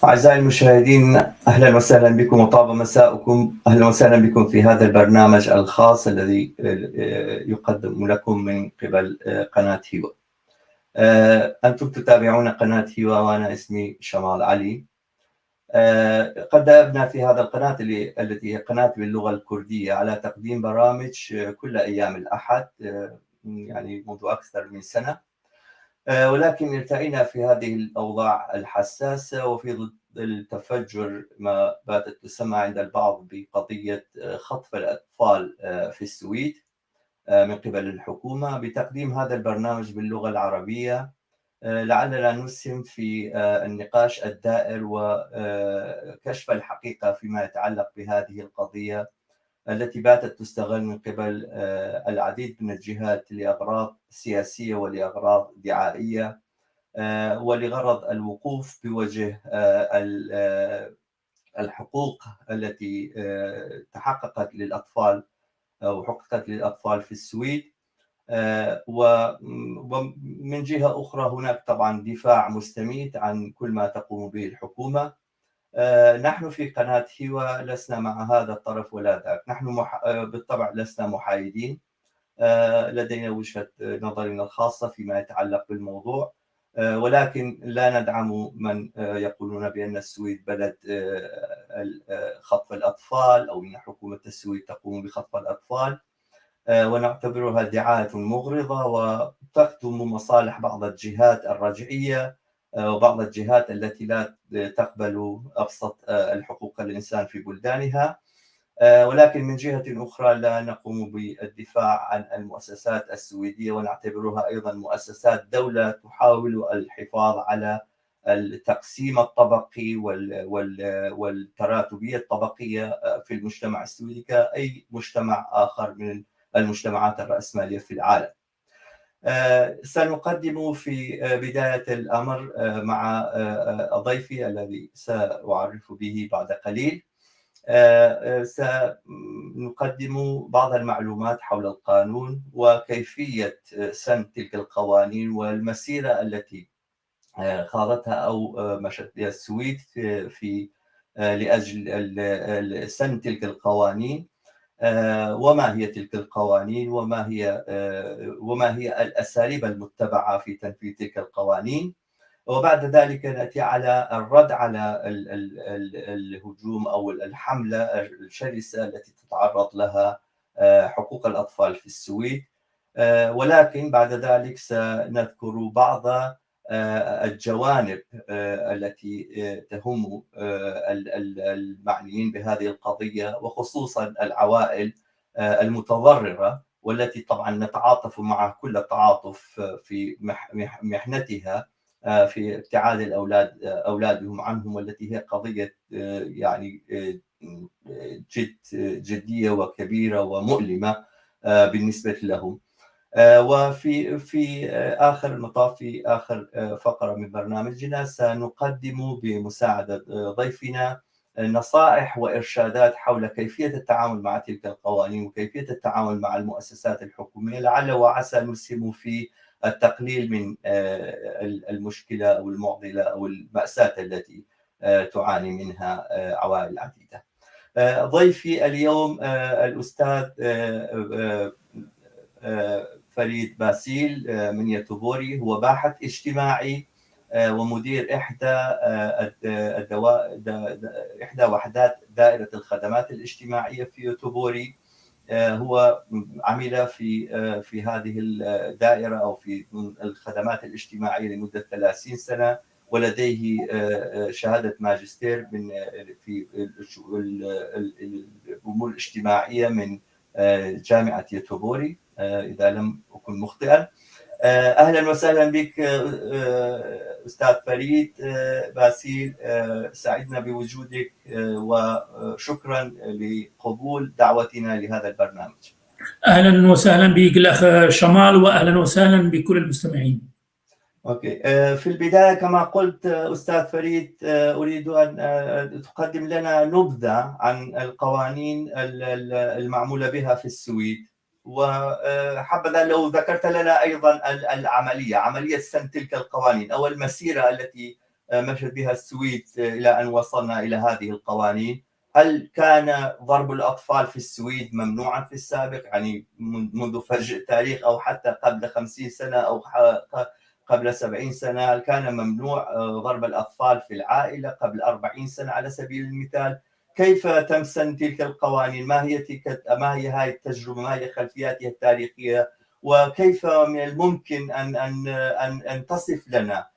أعزائي المشاهدين، أهلا وسهلا بكم وطاب مساءكم. أهلا وسهلا بكم في هذا البرنامج الخاص الذي يقدم لكم من قبل قناة هيوا. أنتم تتابعون قناة هيوا وأنا اسمي شمال علي. قد دأبنا في هذا القناة التي هي قناة باللغة الكردية على تقديم برامج كل أيام الأحد، يعني منذ أكثر من سنة. ولكن التقينا في هذه الأوضاع الحساسة وفي ضد التفجر ما باتت تسمى عند البعض بقضية خطف الأطفال في السويد من قبل الحكومة، بتقديم هذا البرنامج باللغة العربية لعلنا نسهم في النقاش الدائر وكشف الحقيقة فيما يتعلق بهذه القضية التي باتت تستغل من قبل العديد من الجهات لأغراض سياسية ولأغراض دعائية ولغرض الوقوف بوجه الحقوق التي تحققت للأطفال أو حققت للأطفال في السويد. ومن جهة أخرى هناك طبعا دفاع مستميت عن كل ما تقوم به الحكومة. نحن في قناة هيوا لسنا مع هذا الطرف ولا ذاك، نحن بالطبع لسنا محايدين، لدينا وجهة نظرنا الخاصة فيما يتعلق بالموضوع، ولكن لا ندعم من يقولون بأن السويد بلد خطف الأطفال أو أن حكومة السويد تقوم بخطف الأطفال، ونعتبرها دعاية مغرضة وتخدم مصالح بعض الجهات الرجعية وبعض الجهات التي لا تقبل أبسط الحقوق الإنسان في بلدانها. ولكن من جهة أخرى لا نقوم بالدفاع عن المؤسسات السويدية ونعتبرها أيضا مؤسسات دولة تحاول الحفاظ على التقسيم الطبقي والتراتبية الطبقية في المجتمع السويدي كأي مجتمع آخر من المجتمعات الرأسمالية في العالم. سنقدم في بداية الأمر مع ضيفي الذي سأعرف به بعد قليل، سنقدم بعض المعلومات حول القانون وكيفية سن تلك القوانين والمسيرة التي خاضتها أو مشت بها السويد في لأجل سن تلك القوانين، وما هي تلك القوانين وما هي الأساليب المتبعة في تنفيذ تلك القوانين. وبعد ذلك نأتي على الرد على الهجوم أو الحملة الشرسة التي تتعرض لها حقوق الأطفال في السويد، ولكن بعد ذلك سنذكر بعض الجوانب التي تهم المعنيين بهذه القضية وخصوصا العوائل المتضررة، والتي طبعا نتعاطف مع كل التعاطف في محنتها في ابتعاد أولادهم عنهم، والتي هي قضية يعني جدية وكبيرة ومؤلمة بالنسبة لهم. وفي آخر المطاف، في آخر فقرة من برنامجنا، سنقدم بمساعدة ضيفنا نصائح وإرشادات حول كيفية التعامل مع تلك القوانين وكيفية التعامل مع المؤسسات الحكومية، لعل وعسى نسهم في التقليل من المشكلة أو المعضلة أو المأساة التي تعاني منها عوائل عديدة. ضيفي اليوم الأستاذ فريد باسيل من يوتوبوري، هو باحث اجتماعي ومدير إحدى وحدات دائرة الخدمات الاجتماعية في يوتوبوري. هو عمل في هذه الدائرة أو في الخدمات الاجتماعية لمدة 30 سنة، ولديه شهادة ماجستير في الأمور الاجتماعية من جامعة يوتوبوري إذا لم أكن مخطئا. أهلا وسهلا بك أستاذ فريد باسيل، سعدنا بوجودك وشكرا لقبول دعوتنا لهذا البرنامج. أهلا وسهلا بك الأخ شمال، وأهلا وسهلا بكل المستمعين. أوكي. في البداية كما قلت أستاذ فريد، أريد أن تقدم لنا نبذة عن القوانين المعمولة بها في السويد، وحبذا لو ذكرت لنا أيضا عملية سن تلك القوانين أو المسيرة التي مشت بها السويد إلى أن وصلنا إلى هذه القوانين. هل كان ضرب الأطفال في السويد ممنوعا في السابق، يعني منذ فجر التاريخ أو حتى قبل 50 سنة أو قبل 70 سنة؟ هل كان ممنوع ضرب الأطفال في العائلة قبل 40 سنة على سبيل المثال؟ كيف تمسن تلك القوانين؟ ما هي هذه التجربة؟ ما هي خلفياتها التاريخية؟ وكيف من الممكن أن تصف لنا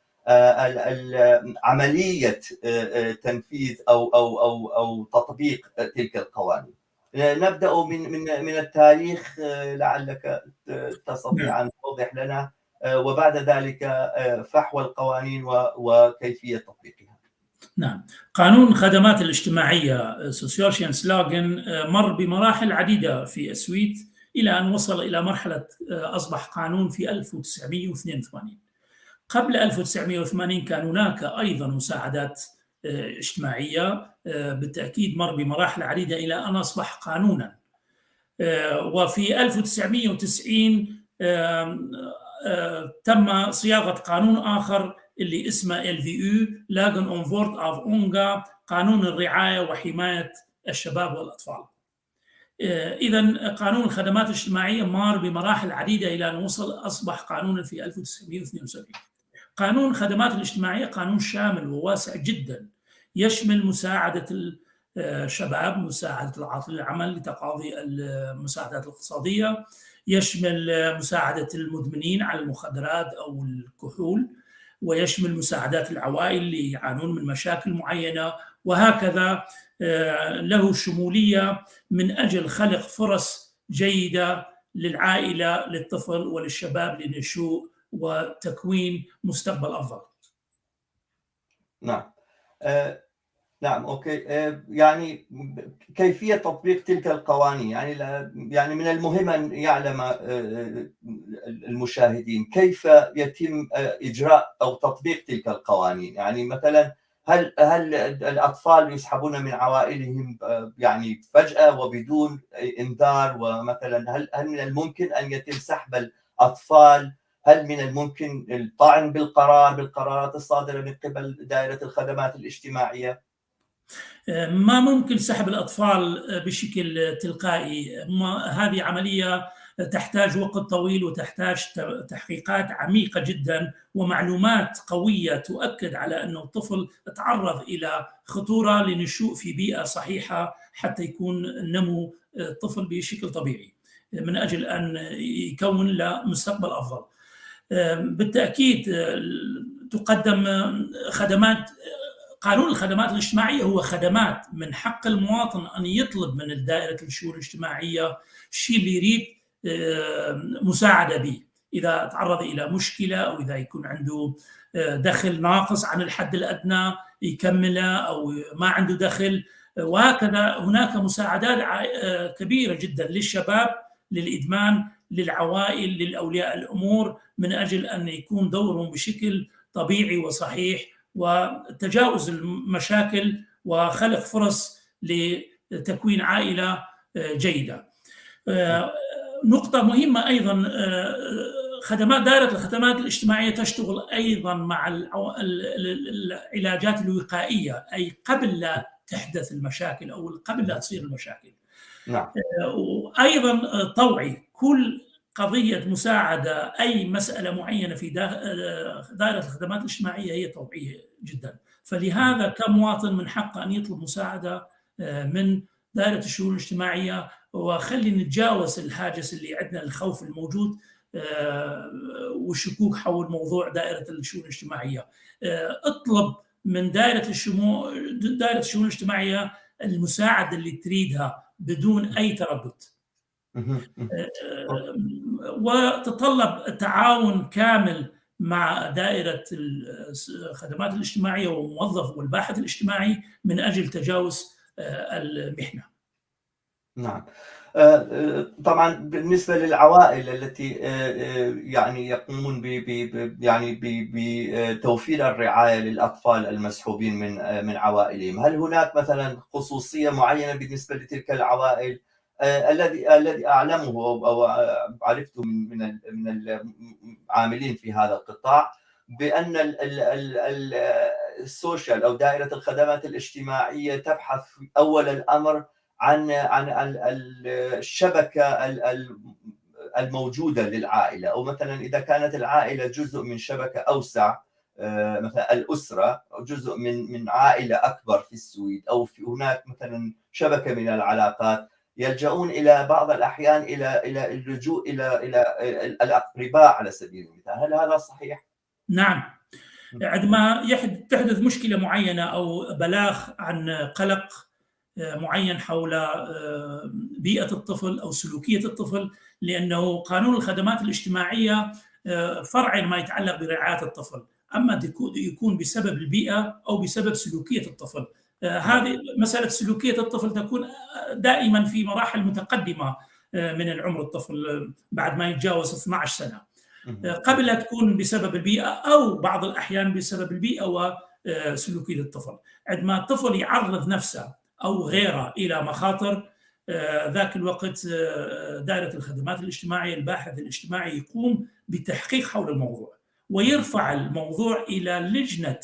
عملية تنفيذ أو تطبيق تلك القوانين؟ نبدأ من التاريخ، لعلك تستطيع أن توضح لنا، وبعد ذلك فحوى القوانين وكيفية تطبيقها. نعم، قانون الخدمات الاجتماعية سوسيالشينسلاغن مر بمراحل عديدة في السويد إلى أن وصل إلى مرحلة أصبح قانون في 1982. قبل 1980 كان هناك أيضا مساعدات اجتماعية، بالتأكيد مر بمراحل عديدة إلى أن أصبح قانونا. وفي 1990 تم صياغة قانون آخر اللي اسمه LVU Lagen om vård av unga، قانون الرعاية وحماية الشباب والأطفال. إذن قانون الخدمات الاجتماعية مر بمراحل عديدة إلى أن أصبح قانونا في 1972. قانون الخدمات الاجتماعية قانون شامل وواسع جدا، يشمل مساعدة الشباب، مساعدة العاطلين العمل لتقاضي المساعدات الاقتصادية، يشمل مساعدة المدمنين على المخدرات أو الكحول، ويشمل مساعدات العوائل اللي يعانون من مشاكل معينة، وهكذا له شمولية من أجل خلق فرص جيدة للعائلة، للطفل وللشباب للنشوء وتكوين مستقبل أفضل. نعم. نعم، أوكي. يعني كيفية تطبيق تلك القوانين، يعني من المهم أن يعلم المشاهدين كيف يتم إجراء أو تطبيق تلك القوانين. يعني مثلا هل الأطفال يسحبون من عوائلهم يعني فجأة وبدون إنذار؟ ومثلا هل من الممكن أن يتم سحب الأطفال؟ هل من الممكن الطعن بالقرارات الصادرة من قبل دائرة الخدمات الاجتماعية؟ ما ممكن سحب الأطفال بشكل تلقائي، هذه عملية تحتاج وقت طويل وتحتاج تحقيقات عميقة جدا ومعلومات قوية تؤكد على أن الطفل تعرض إلى خطورة لنشوء في بيئة صحيحة حتى يكون نمو الطفل بشكل طبيعي من أجل أن يكون له مستقبل أفضل. بالتأكيد تقدم خدمات. قانون الخدمات الاجتماعية هو خدمات من حق المواطن أن يطلب من دائرة الشؤون الاجتماعية الشيء اللي يريد مساعدة به، إذا تعرض إلى مشكلة أو إذا يكون عنده دخل ناقص عن الحد الأدنى يكمله، أو ما عنده دخل، وهكذا. هناك مساعدات كبيرة جدا للشباب، للإدمان، للعوائل، للأولياء الأمور، من أجل أن يكون دورهم بشكل طبيعي وصحيح وتجاوز المشاكل وخلق فرص لتكوين عائلة جيدة. نقطة مهمة أيضا، دائرة الخدمات الاجتماعية تشتغل أيضا مع العلاجات الوقائية، أي قبل لا تحدث المشاكل أو قبل لا تصير المشاكل. نعم. وأيضا توعي كل قضية مساعدة أي مسألة معينة في دائرة الخدمات الاجتماعية هي توعية جدا. فلهذا كمواطن من حقه أن يطلب مساعدة من دائرة الشؤون الاجتماعية، وخلي نتجاوز الحاجز اللي عندنا، الخوف الموجود والشكوك حول موضوع دائرة الشؤون الاجتماعية. اطلب من دائرة الشؤون الاجتماعية المساعدة اللي تريدها بدون أي تردد. وتطلب التعاون كامل مع دائرة الخدمات الاجتماعية والموظف والباحث الاجتماعي من أجل تجاوز المحنة. نعم. طبعا بالنسبة للعوائل التي يعني يقومون بتوفير الرعاية للأطفال المسحوبين من عوائلهم، هل هناك مثلا خصوصية معينة بالنسبة لتلك العوائل؟ الذي أعلمه أو عرفته من العاملين في هذا القطاع بأن السوشيال أو دائرة الخدمات الاجتماعية تبحث أول الأمر عن الشبكة الموجودة للعائلة، أو مثلا إذا كانت العائلة جزء من شبكة أوسع، مثلا الأسرة جزء من عائلة أكبر في السويد، أو في هناك مثلا شبكة من العلاقات، يلجؤون إلى بعض الأحيان إلى اللجوء إلى الأقرباء على سبيل المثال. هل هذا صحيح؟ نعم. عندما تحدث مشكلة معينة أو بلاغ عن قلق معين حول بيئة الطفل أو سلوكية الطفل، لأنه قانون الخدمات الاجتماعية فرع ما يتعلق برعاية الطفل، أما يكون بسبب البيئة أو بسبب سلوكية الطفل. هذه مسألة سلوكية الطفل تكون دائما في مراحل متقدمة من العمر الطفل بعد ما يتجاوز 12 سنة. قبلها تكون بسبب البيئة أو بعض الأحيان بسبب البيئة وسلوكية الطفل. عندما الطفل يعرض نفسه أو غيره إلى مخاطر، ذاك الوقت دائرة الخدمات الاجتماعية، الباحث الاجتماعي يقوم بتحقيق حول الموضوع ويرفع الموضوع إلى لجنة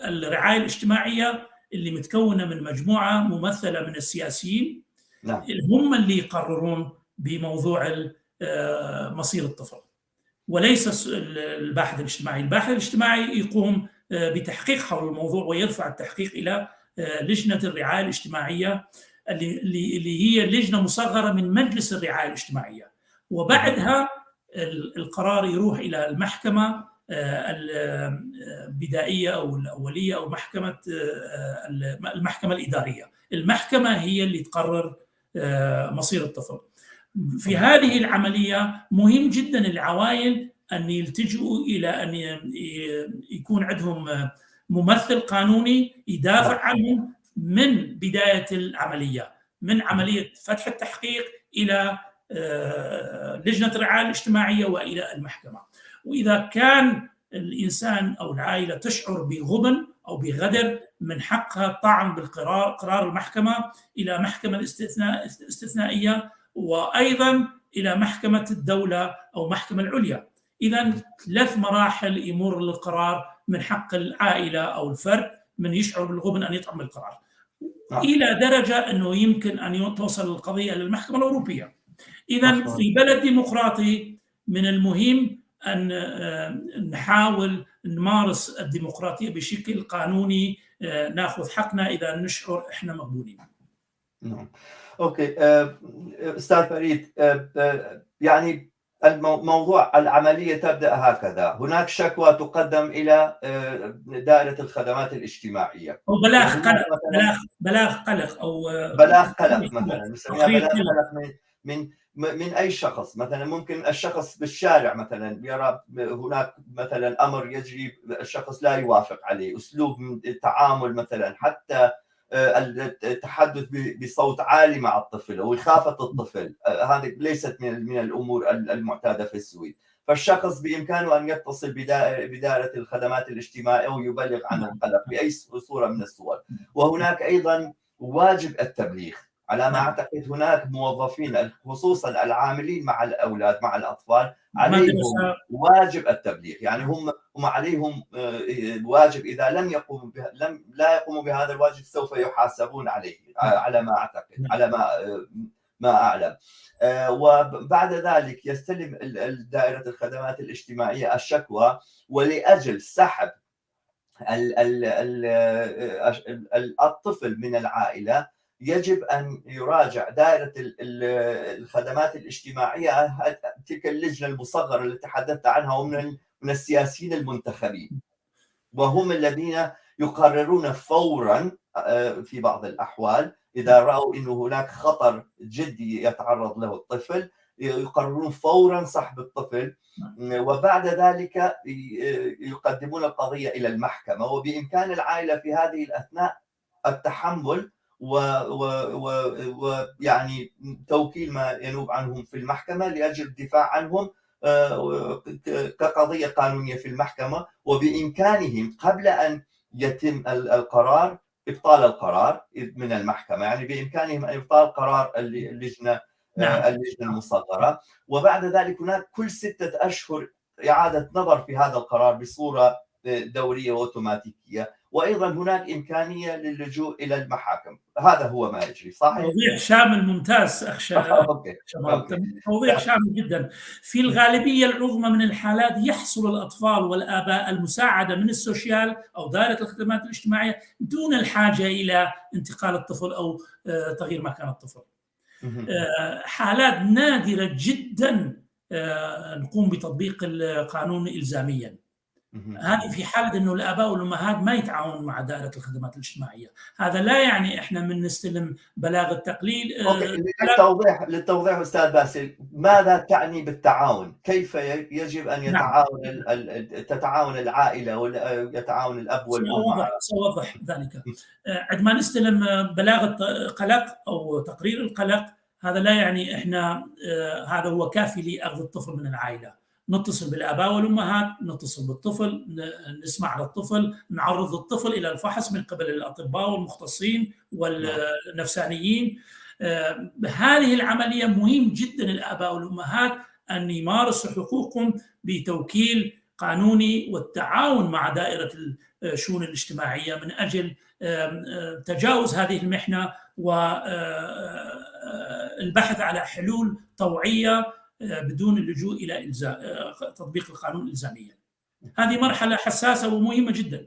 الرعاية الاجتماعية اللي متكونة من مجموعة ممثلة من السياسيين. نعم. هم اللي يقررون بموضوع مصير الطفل، وليس الباحث الاجتماعي. الباحث الاجتماعي يقوم بتحقيق حول الموضوع ويرفع التحقيق إلى لجنة الرعاية الاجتماعية اللي هي لجنة مصغرة من مجلس الرعاية الاجتماعية، وبعدها القرار يروح إلى المحكمة البدائية أو الأولية أو المحكمة الإدارية. المحكمة هي اللي تقرر مصير الطفل. في هذه العملية مهم جدا العوائل أن يلتجئوا إلى أن يكون عندهم ممثل قانوني يدافع عنهم من بداية العملية، من عملية فتح التحقيق إلى لجنة الرعاية الاجتماعية وإلى المحكمة. وإذا كان الإنسان أو العائلة تشعر بغبن أو بغدر، من حقها الطعن قرار المحكمة إلى محكمة استثنائية، وأيضا إلى محكمة الدولة أو محكمة العليا. إذن 3 مراحل يمر للقرار، من حق العائلة أو الفرد من يشعر بالغبن أن يطعن بالقرار، إلى درجة أنه يمكن أن توصل القضية للمحكمة الأوروبية. إذن في بلد ديمقراطي من المهم أن نحاول نمارس الديمقراطية بشكل قانوني، ناخذ حقنا إذا نشعر إحنا مغبونين. نعم. أوكي. أستاذ فريد، يعني موضوع العملية تبدأ هكذا: هناك شكوى تقدم إلى دائرة الخدمات الاجتماعية، أو بلاغ قلق، بلاغ قلق أو بلاغ قلق مثلا، نسميها بلاغ قلق من أي شخص. مثلا ممكن الشخص بالشارع مثلا يرى هناك مثلا أمر يجري، الشخص لا يوافق عليه، أسلوب التعامل مثلا، حتى التحدث بصوت عالي مع الطفل أو إخافة الطفل، هذه ليست من الأمور المعتادة في السويد. فالشخص بإمكانه أن يتصل بدائرة الخدمات الاجتماعية ويبلغ عن القلق بأي صورة من الصور. وهناك أيضا واجب التبليغ. على ما أعتقد هناك موظفين خصوصا العاملين مع الأولاد مع الأطفال عليهم واجب التبليغ، يعني هم عليهم واجب، إذا لا يقوموا بهذا الواجب سوف يحاسبون عليه، على ما أعتقد، على ما أعلم. وبعد ذلك يستلم دائرة الخدمات الاجتماعية الشكوى، ولأجل سحب الطفل من العائلة يجب أن يراجع دائرة الخدمات الاجتماعية تلك اللجنة المصغرة التي تحدثت عنها، ومن السياسيين المنتخبين، وهم الذين يقررون فورا في بعض الأحوال إذا رأوا أنه هناك خطر جدي يتعرض له الطفل، يقررون فورا سحب الطفل، وبعد ذلك يقدمون القضية إلى المحكمة. وبإمكان العائلة في هذه الأثناء التحمل ويعني توكيل ما ينوب عنهم في المحكمة لأجل الدفاع عنهم كقضية قانونية في المحكمة. وبإمكانهم قبل أن يتم القرار إبطال القرار من المحكمة، يعني بإمكانهم أن إبطال قرار اللجنة المصغرة. وبعد ذلك هناك كل 6 أشهر إعادة نظر في هذا القرار بصورة دورية وأوتوماتيكية، وأيضا هناك إمكانية للجوء إلى المحاكم. هذا هو ما يجري، صحيح؟ توضيح شامل ممتاز أخ أوكي. شمال، توضيح شامل جدا. في الغالبية العظمى من الحالات يحصل الأطفال والآباء المساعدة من السوشيال أو دائرة الخدمات الاجتماعية دون الحاجة إلى انتقال الطفل أو تغيير مكان الطفل. حالات نادرة جدا نقوم بتطبيق القانون إلزاميا. هذه في حالة أنه الآباء والأمهات ما يتعاونوا مع دائرة الخدمات الاجتماعية. هذا لا يعني إحنا من نستلم بلاغ التقليل. للتوضيح أستاذ باسل، ماذا تعني بالتعاون؟ كيف يجب أن تتعاون العائلة ويتعاون الأب والأم؟ سأوضح ذلك. عندما نستلم بلاغ قلق أو تقرير القلق، هذا لا يعني إحنا هذا هو كافي لأخذ الطفل من العائلة. نتصل بالآباء والأمهات، نتصل بالطفل، نسمع للطفل، نعرض الطفل إلى الفحص من قبل الأطباء والمختصين والنفسانيين. هذه العملية مهم جدا الآباء والأمهات أن يمارسوا حقوقهم بتوكيل قانوني والتعاون مع دائرة الشؤون الاجتماعية من أجل تجاوز هذه المحنة والبحث على حلول طوعية بدون اللجوء إلى تطبيق القانون إلزاميا. هذه مرحلة حساسة ومهمة جدا.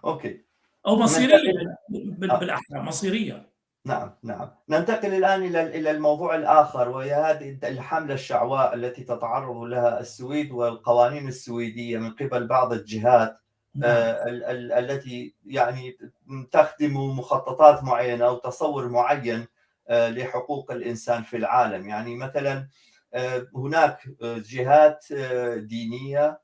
أوكي. أو مصيرية بالأحرى، مصيرية. نعم. ننتقل الآن إلى الموضوع الآخر، وهي هذه الحملة الشعواء التي تتعرض لها السويد والقوانين السويدية من قبل بعض الجهات. التي يعني تخدم مخططات معينة أو تصور معين لحقوق الإنسان في العالم. يعني مثلا هناك جهات دينية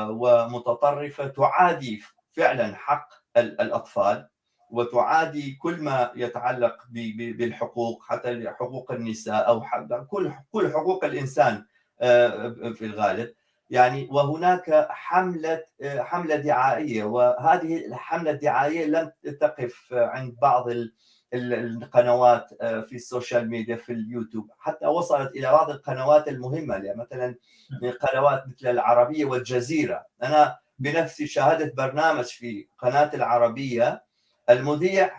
ومتطرفة تعادي فعلا حق الأطفال، وتعادي كل ما يتعلق بالحقوق، حتى حقوق النساء أو كل حقوق الإنسان في الغالب. يعني وهناك حملة دعائية، وهذه الحملة الدعائية لم تقف عند بعض القنوات في السوشيال ميديا في اليوتيوب، حتى وصلت إلى بعض القنوات المهمة، يعني مثلا قنوات مثل العربية والجزيرة. أنا بنفسي شاهدت برنامج في قناة العربية، المذيع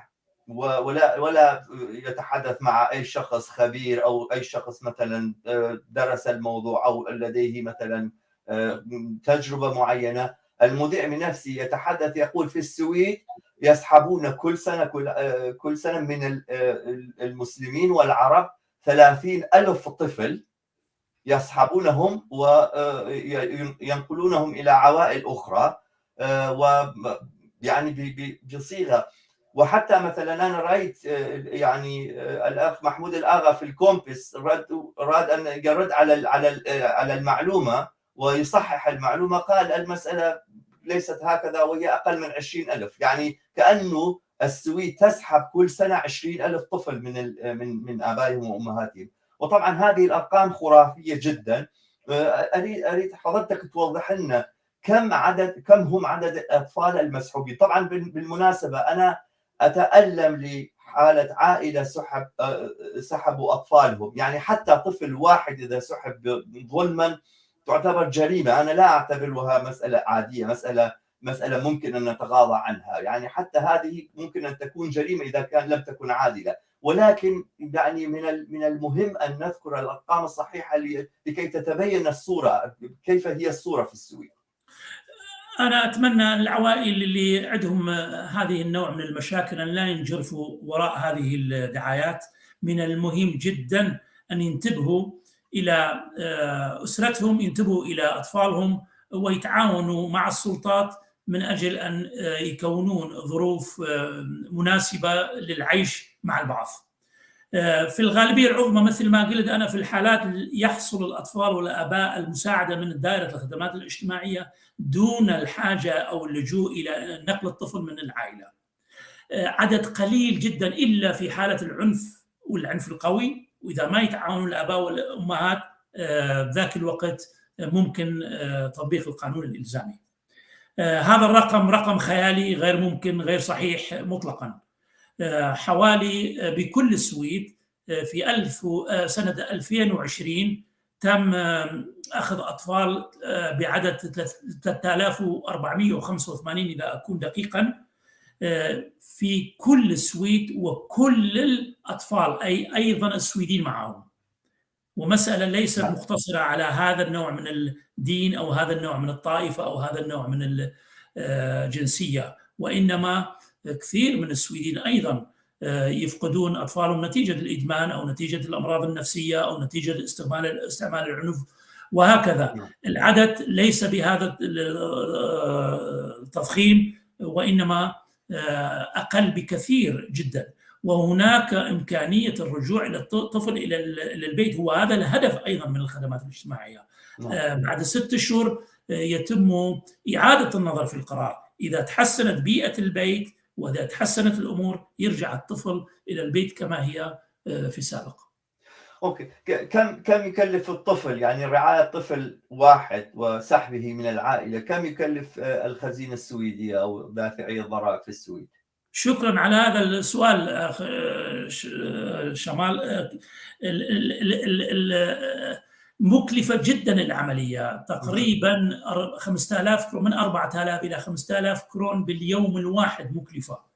ولا يتحدث مع أي شخص خبير أو أي شخص مثلا درس الموضوع أو لديه مثلا تجربة معينة. المذيع من نفسه يتحدث، يقول في السويد يسحبون كل سنة من المسلمين والعرب 30,000 طفل، يسحبونهم وينقلونهم إلى عوائل أخرى، ويعني بصيغة. وحتى مثلا أنا رأيت يعني الأخ محمود الآغا في الكومبس راد أن يرد على المعلومة ويصحح المعلومة، قال المسألة ليست هكذا وهي أقل من 20,000. يعني كأنه السويد تسحب كل سنة 20,000 طفل من آبائهم وأمهاتهم. وطبعا هذه الأرقام خرافية جدا. أريد حضرتك توضح لنا كم هم عدد الأطفال المسحوبين. طبعا بالمناسبة أنا أتألم لحالة عائلة سحبوا أطفالهم، يعني حتى طفل واحد إذا سحب ظلما تعتبر جريمة. أنا لا أعتبرها مسألة عادية، مسألة ممكن أن نتغاضى عنها. يعني حتى هذه ممكن أن تكون جريمة إذا لم تكن عادلة، ولكن يعني من المهم أن نذكر الأرقام الصحيحة لكي تتبين الصورة، كيف هي الصورة في السويد. أنا أتمنى العوائل اللي عندهم هذه النوع من المشاكل أن لا ينجرفوا وراء هذه الدعايات. من المهم جدا أن ينتبهوا إلى أسرتهم، ينتبهوا إلى أطفالهم، ويتعاونوا مع السلطات من أجل أن يكونون ظروف مناسبة للعيش مع البعض. في الغالبية العظمى مثل ما قلت أنا، في الحالات يحصل الأطفال والآباء المساعدة من دائرة الخدمات الاجتماعية دون الحاجة أو اللجوء إلى نقل الطفل من العائلة. عدد قليل جدا إلا في حالة العنف والعنف القوي، وإذا ما يتعاون الآباء والأمهات ذاك الوقت ممكن تطبيق القانون الإلزامي. هذا الرقم رقم خيالي، غير ممكن، غير صحيح مطلقا. حوالي بكل السويد في سنة 2020 تم أخذ أطفال بعدد 3485 إذا أكون دقيقا في كل السويد، وكل الأطفال أيضا السويدين معهم. ومسألة ليست مقتصرة على هذا النوع من الدين أو هذا النوع من الطائفة أو هذا النوع من الجنسية، وإنما كثير من السويدين أيضا يفقدون أطفالهم نتيجة الإدمان أو نتيجة الأمراض النفسية أو نتيجة استعمال العنف وهكذا. العدد ليس بهذا التضخيم، وإنما أقل بكثير جدا. وهناك إمكانية الرجوع إلى الطفل إلى البيت، هو هذا الهدف أيضا من الخدمات الاجتماعية. بعد 6 أشهر يتم إعادة النظر في القرار، إذا تحسنت بيئة البيت وإذا تحسنت الأمور يرجع الطفل إلى البيت كما هي في السابق. أوكي، كم يكلف الطفل، يعني رعاية طفل واحد وسحبه من العائلة، كم يكلف الخزينة السويدية أو دافعي الضرائب في السويد؟ شكرا على هذا السؤال شمال. مكلفة جدا العملية، تقريبا 5000 كرون، من 4000 إلى 5000 كرون باليوم الواحد مكلفة.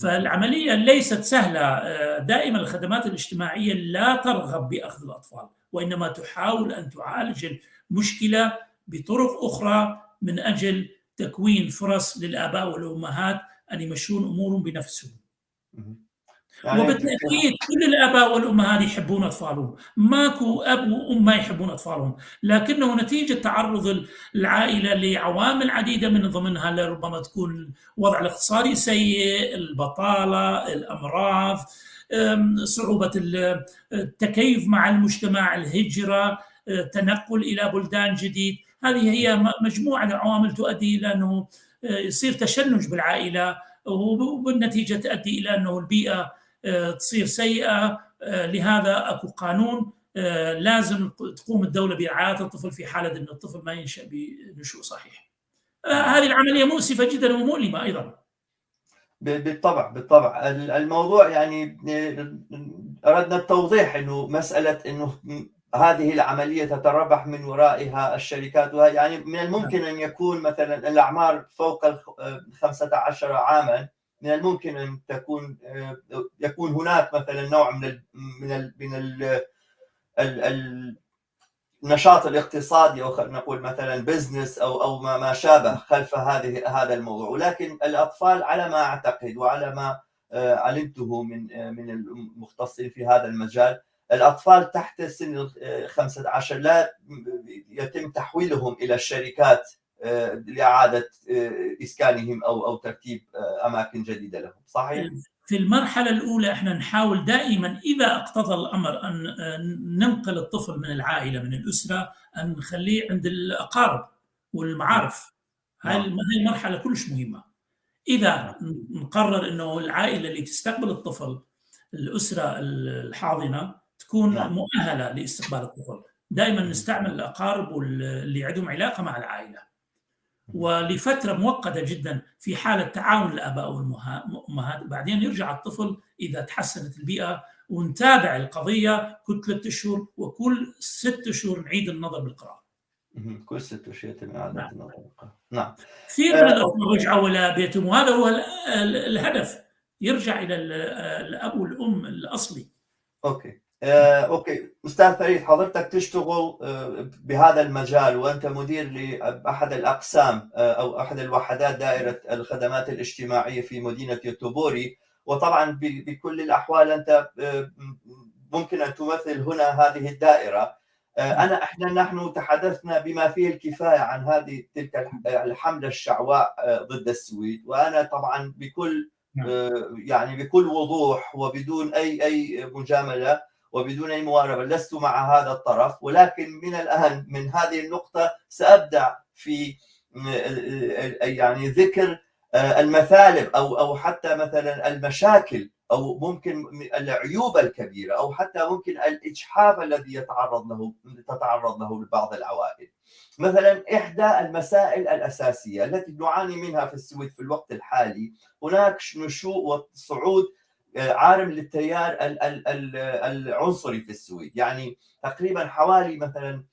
فالعملية ليست سهلة. دائما الخدمات الاجتماعية لا ترغب بأخذ الأطفال، وإنما تحاول أن تعالج المشكلة بطرق أخرى من أجل تكوين فرص للآباء والأمهات أن يمشون أمورهم بنفسهم. يعني وبالتأكيد كل الآباء والأمهات يحبون أطفالهم، ماكو أب وأم ما يحبون أطفالهم، لكنه نتيجة تعرض العائلة لعوامل عديدة من ضمنها لربما تكون الوضع الاقتصادي سيء، البطالة، الأمراض، صعوبة التكيف مع المجتمع، الهجرة، تنقل إلى بلدان جديد. هذه هي مجموعة عوامل تؤدي إلى أنه يصير تشنج بالعائلة، وبالنتيجة تؤدي إلى أنه البيئة تصير سيئة. لهذا أكو قانون لازم تقوم الدولة برعاية الطفل في حالة أن الطفل ما ينشأ بنشوء صحيح. هذه العملية مؤسفة جدا ومؤلمة أيضا. بالطبع الموضوع يعني أردنا التوضيح أنه مسألة أنه هذه العملية تتربح من ورائها الشركات، يعني من الممكن أن يكون مثلا الأعمار فوق 15 عاما، من الممكن أن يكون هناك مثلا نوع من النشاط الاقتصادي، أو خلينا نقول مثلا بزنس أو ما شابه خلف هذا الموضوع. ولكن الأطفال على ما أعتقد وعلى ما علمته من المختصين في هذا المجال، الأطفال تحت سن 15 لا يتم تحويلهم إلى الشركات لإعادة إسكانهم أو ترتيب أماكن جديدة لهم، صحيح؟ في المرحلة الأولى احنا نحاول دائما إذا اقتضى الأمر أن ننقل الطفل من العائلة من الأسرة، أن نخليه عند الأقارب والمعارف. هاي المرحلة كلش مهمة. إذا نقرر أنه العائلة اللي تستقبل الطفل، الأسرة الحاضنة، تكون مؤهلة لاستقبال الطفل، دائما نستعمل الأقارب واللي عندهم علاقة مع العائلة، ولفترة مؤقتة جدا في حالة تعاون الآباء والأمهات. بعدين يرجع الطفل إذا تحسنت البيئة، ونتابع القضية كل 3 أشهر، وكل 6 أشهر نعيد النظر بالقرار. كل 6 أشهر يتم إعادة النظر بالقرار. نعم. كثير من الأطفال رجعوا إلى بيتهم، وهذا هو الهدف، يرجع إلى الأب والأم الأصلي. أوكي أستاذ فريد، حضرتك تشتغل بهذا المجال وأنت مدير لأحد الأقسام أو أحد الوحدات دائرة الخدمات الاجتماعية في مدينة يوتوبوري، وطبعا بكل الأحوال أنت ممكن أن تمثل هنا هذه الدائرة. نحن تحدثنا بما فيه الكفاية عن تلك الحملة الشعواء ضد السويد، وأنا طبعا بكل وضوح وبدون أي مجاملة وبدون أي مواربة لست مع هذا الطرف، ولكن من الآن من هذه النقطة سأبدأ في يعني ذكر المثالب أو حتى مثلا المشاكل أو ممكن العيوب الكبيرة أو حتى ممكن الإجحاف الذي تتعرض له بعض العوائل. مثلا إحدى المسائل الأساسية التي نعاني منها في السويد في الوقت الحالي، هناك نشوء وصعود عارم للتيار العنصري في السويد. يعني تقريبا حوالي مثلا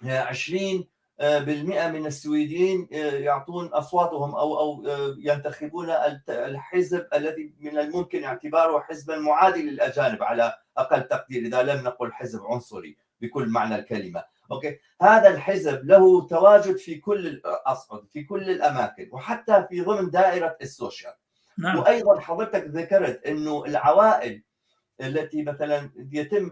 20% من السويديين يعطون اصواتهم او ينتخبون الحزب الذي من الممكن اعتباره حزبا معادي للاجانب على اقل تقدير، اذا لم نقل حزب عنصري بكل معنى الكلمه. اوكي، هذا الحزب له تواجد في كل الاصعد، في كل الاماكن، وحتى في ضمن دائره السوشيال. نعم. وايضا حضرتك ذكرت انه العوائل التي مثلا يتم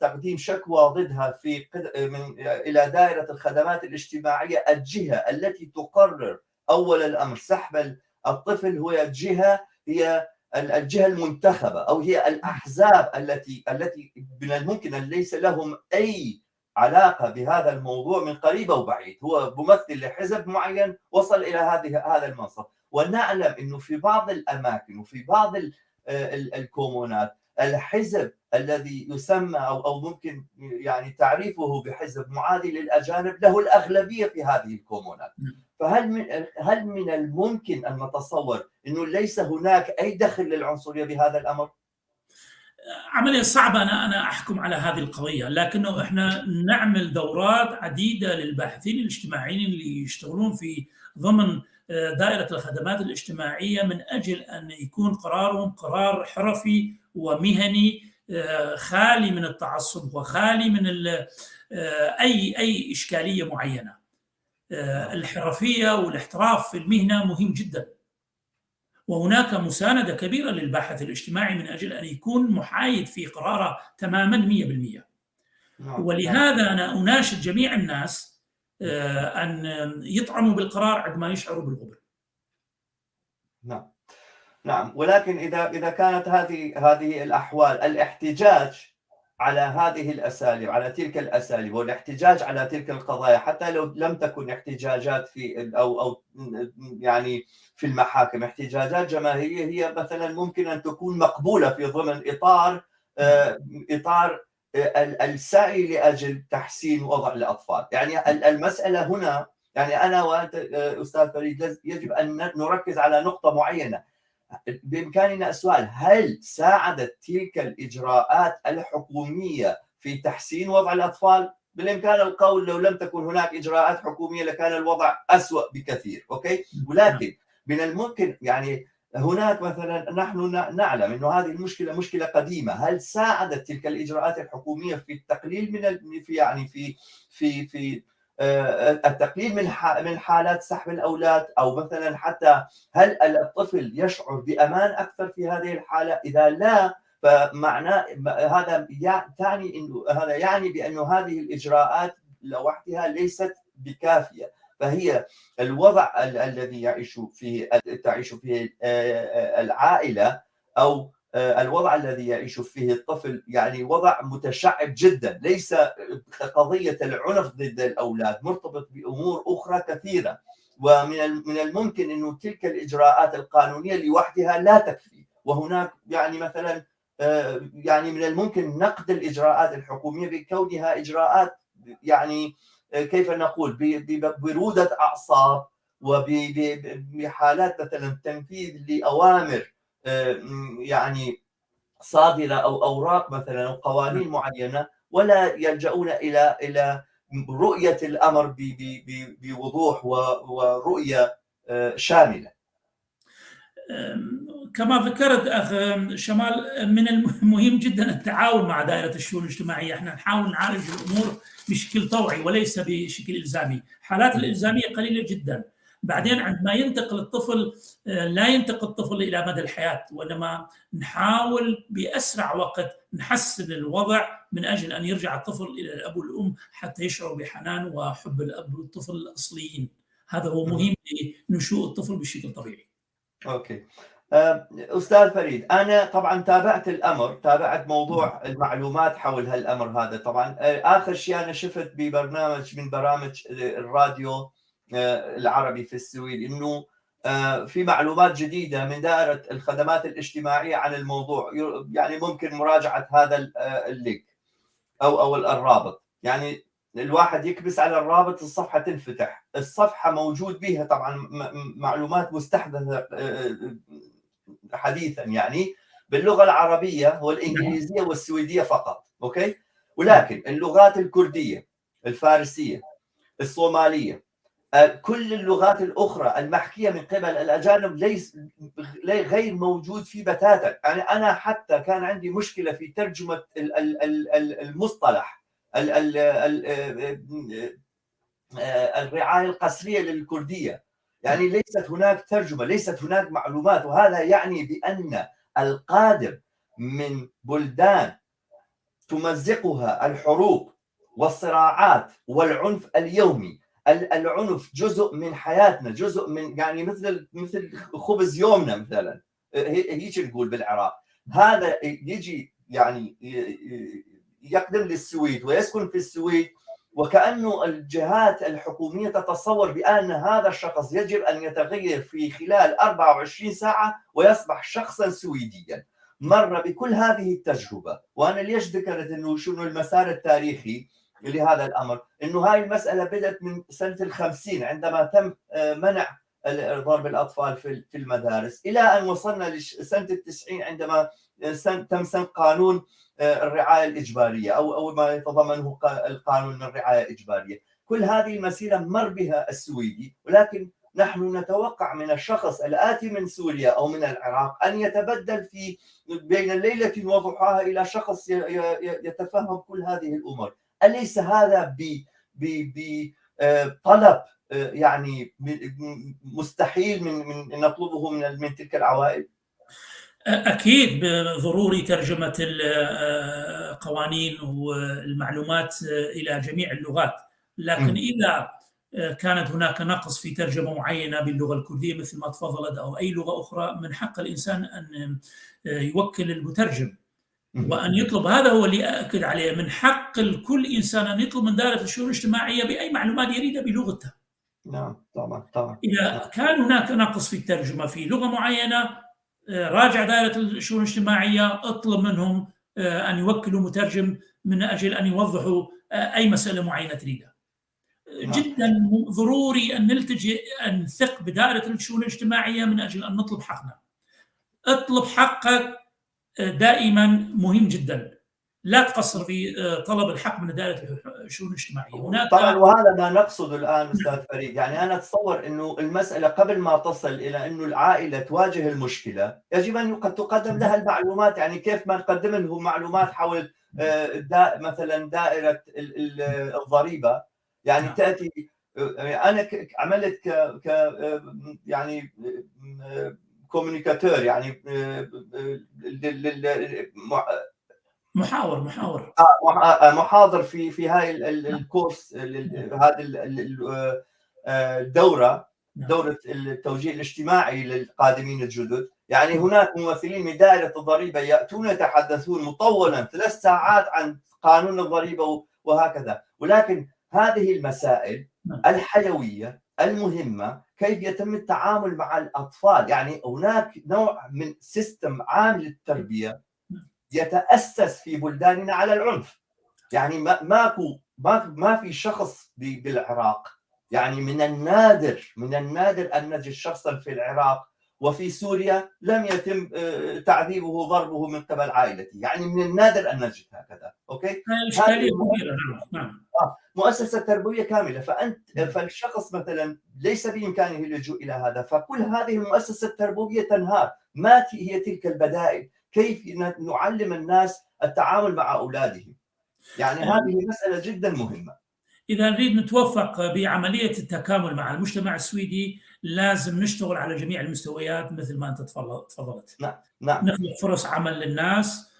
تقديم شكوى ضدها الى دائره الخدمات الاجتماعيه، الجهه التي تقرر اول الامر سحب الطفل هي الجهه المنتخبه، او هي الاحزاب التي من الممكن ان ليس لهم اي علاقه بهذا الموضوع من قريب او بعيد، هو ممثل لحزب معين وصل الى هذا المنصب. ونعلم انه في بعض الاماكن وفي بعض الكومونات الحزب الذي يسمى او ممكن يعني تعريفه بحزب معادي للاجانب له الاغلبيه في هذه الكومونات. فهل من الممكن ان نتصور انه ليس هناك اي دخل للعنصريه بهذا الامر؟ عملية صعبة أنا أحكم على هذه القضية، لكنه إحنا نعمل دورات عديدة للباحثين الاجتماعيين اللي يشتغلون في ضمن دائرة الخدمات الاجتماعية، من أجل أن يكون قرارهم قرار حرفي ومهني خالي من التعصب وخالي من أي إشكالية معينة. الحرفية والاحتراف في المهنة مهم جدا، وهناك مساندة كبيرة للباحث الاجتماعي من أجل أن يكون محايد في قراره تماما 100%. ولهذا أنا أناشد جميع الناس أن يطعنوا بالقرار عندما يشعروا بالغبن. نعم، ولكن إذا كانت هذه الأحوال، الاحتجاج على هذه الأساليب، على تلك الأساليب، والاحتجاج على تلك القضايا، حتى لو لم تكن احتجاجات أو يعني في المحاكم، احتجاجات جماهيرية، هي مثلا ممكن أن تكون مقبولة في ضمن إطار السعي لأجل تحسين وضع الأطفال. يعني المسألة هنا، يعني أنا وأنت أستاذ فريد يجب أن نركز على نقطة معينة. بإمكاننا السؤال: هل ساعدت تلك الإجراءات الحكومية في تحسين وضع الأطفال؟ بالإمكان القول لو لم تكن هناك إجراءات حكومية لكان الوضع أسوأ بكثير. أوكي، ولكن من الممكن يعني هناك مثلا نحن نعلم أنه هذه المشكلة مشكلة قديمة. هل ساعدت تلك الإجراءات الحكومية في التقليل في التقليل من حالات سحب الأولاد، أو مثلا حتى هل الطفل يشعر بأمان أكثر في هذه الحالة؟ إذا لا، فمعناه هذا يعني بأن هذه الإجراءات لوحدها ليست بكافية. فهي الوضع الذي تعيش فيه العائلة، أو الوضع الذي يعيش فيه الطفل، يعني وضع متشعب جدا. ليس قضية العنف ضد الأولاد، مرتبط بأمور أخرى كثيرة، ومن الممكن أنه تلك الإجراءات القانونية لوحدها لا تكفي. وهناك يعني مثلا يعني من الممكن نقد الإجراءات الحكومية بكونها إجراءات يعني كيف نقول ببرودة أعصاب، وبحالات مثلا تنفيذ لأوامر يعني صادرة أو أوراق مثلا أو قوانين معينة، ولا يلجؤون إلى رؤية الأمر بوضوح ورؤية شاملة. كما ذكرت أخ شمال، من المهم جدا التعاون مع دائرة الشؤون الاجتماعية. احنا نحاول نعالج الأمور بشكل طوعي وليس بشكل إلزامي. حالات الإلزامية قليلة جدا. بعدين عندما ينتقل الطفل، لا ينتقل الطفل إلى مدى الحياة، وإنما نحاول بأسرع وقت نحسن الوضع من أجل أن يرجع الطفل إلى الأب والأم حتى يشعر بحنان وحب الأب والطفل الأصليين. هذا هو مهم لنشوء الطفل بشكل طبيعي. أوكي. أستاذ فريد، أنا طبعا تابعت موضوع المعلومات حول هالأمر هذا. طبعا آخر شيء أنا شفت ببرنامج من برامج الراديو العربي في السويد إنه في معلومات جديدة من دائرة الخدمات الاجتماعية عن الموضوع. يعني ممكن مراجعة هذا اللينك أو الرابط. يعني الواحد يكبس على الرابط، الصفحة تنفتح، الصفحة موجود بها طبعا معلومات مستحدثة حديثا يعني، باللغة العربية هو الإنجليزية والسويدية فقط، أوكي؟ ولكن اللغات الكردية، الفارسية، الصومالية، كل اللغات الأخرى المحكية من قبل الأجانب غير موجود في بتاتا. يعني أنا حتى كان عندي مشكلة في ترجمة المصطلح الرعاية القسرية للكردية، يعني ليست هناك ترجمة، ليست هناك معلومات، وهذا يعني بأن القادم من بلدان تمزقها الحروب والصراعات والعنف اليومي. العنف جزء من حياتنا، جزء من يعني مثل خبز يومنا مثلا، هيك نقول بالعراق. هذا يجي يعني يقدم للسويد ويسكن في السويد، وكأنه الجهات الحكومية تتصور بأن هذا الشخص يجب أن يتغير في خلال 24 ساعة ويصبح شخصا سويديا. مر بكل هذه التجربة. وأنا ليش ذكرت أنه شنو المسار التاريخي لهذا الأمر؟ أنه هاي المسألة بدأت من سنة 50 عندما تم منع ضرب الأطفال في المدارس، إلى أن وصلنا لسنة 90 عندما تم سن قانون الرعاية الإجبارية أو ما يتضمنه القانون الرعاية الإجبارية. كل هذه المسيرة مر بها السويدي، ولكن نحن نتوقع من الشخص الآتي من سوريا أو من العراق أن يتبدل في بين ليلة وضحاها إلى شخص يتفهم كل هذه الأمور. أليس هذا بطلب يعني مستحيل من نطلبه من تلك العوائل؟ أكيد ضروري ترجمة القوانين والمعلومات إلى جميع اللغات، لكن إذا كانت هناك نقص في ترجمة معينة باللغة الكردية مثل ما تفضلت أو أي لغة أخرى، من حق الإنسان أن يوكل المترجم وأن يطلب. هذا هو اللي أكد عليه، من حق كل إنسان أن يطلب من دائرة الشؤون الاجتماعية بأي معلومات يريدها بلغته. نعم طبعا. إذا كان هناك نقص في الترجمة في لغة معينة، راجع دائرة الشؤون الاجتماعية، اطلب منهم أن يوكلوا مترجم من أجل أن يوضحوا أي مسألة معينة تريدها. جدا ضروري أن نلتجئ، أن نثق بدائرة الشؤون الاجتماعية من أجل أن نطلب حقنا. اطلب حقك دائما مهم جدا، لا تقصر في طلب الحق من دائرة الشؤون الاجتماعية. هناك طبعا، وهذا ما نقصده الآن أستاذ فريد. يعني أنا أتصور أنه المسألة قبل ما تصل إلى أنه العائلة تواجه المشكلة يجب أن تقدم لها المعلومات. يعني كيف ما نقدم لهم معلومات حول مثلا دائرة الضريبة، يعني تأتي. أنا عملت يعني كوميونيكاتور، يعني محاضر في هاي الكورس، هذه الدورة، دورة التوجيه الاجتماعي للقادمين الجدد. يعني هناك ممثلين من دائرة الضريبة يأتون يتحدثون مطولا 3 ساعات عن قانون الضريبة وهكذا. ولكن هذه المسائل الحيوية المهمة، كيف يتم التعامل مع الأطفال. يعني هناك نوع من سيستم عام للتربية يتأسس في بلداننا على العنف. يعني ما في شخص بالعراق، يعني من النادر أن نجد شخصا في العراق وفي سوريا لم يتم تعذيبه وضربه من قبل عائلته. يعني من النادر أن نجد هكذا. أوكي، إشكالية كبيرة. نعم. مؤسسة تربوية كاملة. فالشخص مثلا ليس بإمكانه اللجوء إلى هذا، فكل هذه المؤسسة التربوية تنهار. ما هي تلك البدائل؟ كيف نعلم الناس التعامل مع أولادهم؟ يعني هذه مسألة جدا مهمة. إذا نريد نتوفق بعملية التكامل مع المجتمع السويدي، لازم نشتغل على جميع المستويات مثل ما أنت تفضلت. نعم. نخلق فرص عمل للناس،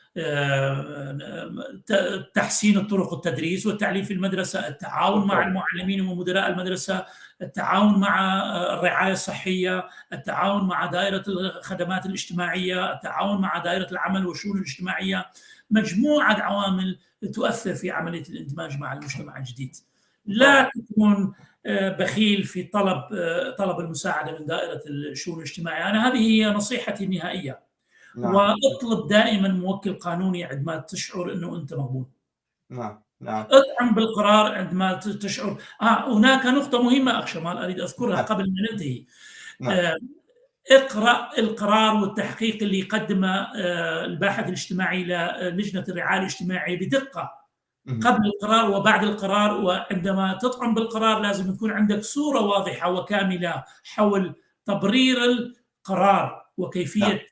تحسين الطرق التدريس والتعليم في المدرسة، التعاون مع المعلمين ومدراء المدرسة، التعاون مع الرعاية الصحية، التعاون مع دائرة الخدمات الاجتماعية، التعاون مع دائرة العمل والشؤون الاجتماعية. مجموعة عوامل تؤثر في عملية الاندماج مع المجتمع الجديد. لا تكون بخيل في طلب المساعدة من دائرة الشؤون الاجتماعية. أنا هذه هي نصيحتي النهائية. واطلب دائما موكل قانوني عندما تشعر أنه أنت مغبون. اطعن بالقرار عندما تشعر. هناك نقطة مهمة أخ شمال أريد أذكرها قبل أن ننتهي. اقرأ القرار والتحقيق اللي يقدمه الباحث الاجتماعي للجنة الرعاية الاجتماعية بدقة قبل القرار وبعد القرار. وعندما تطعن بالقرار لازم يكون عندك صورة واضحة وكاملة حول تبرير القرار وكيفية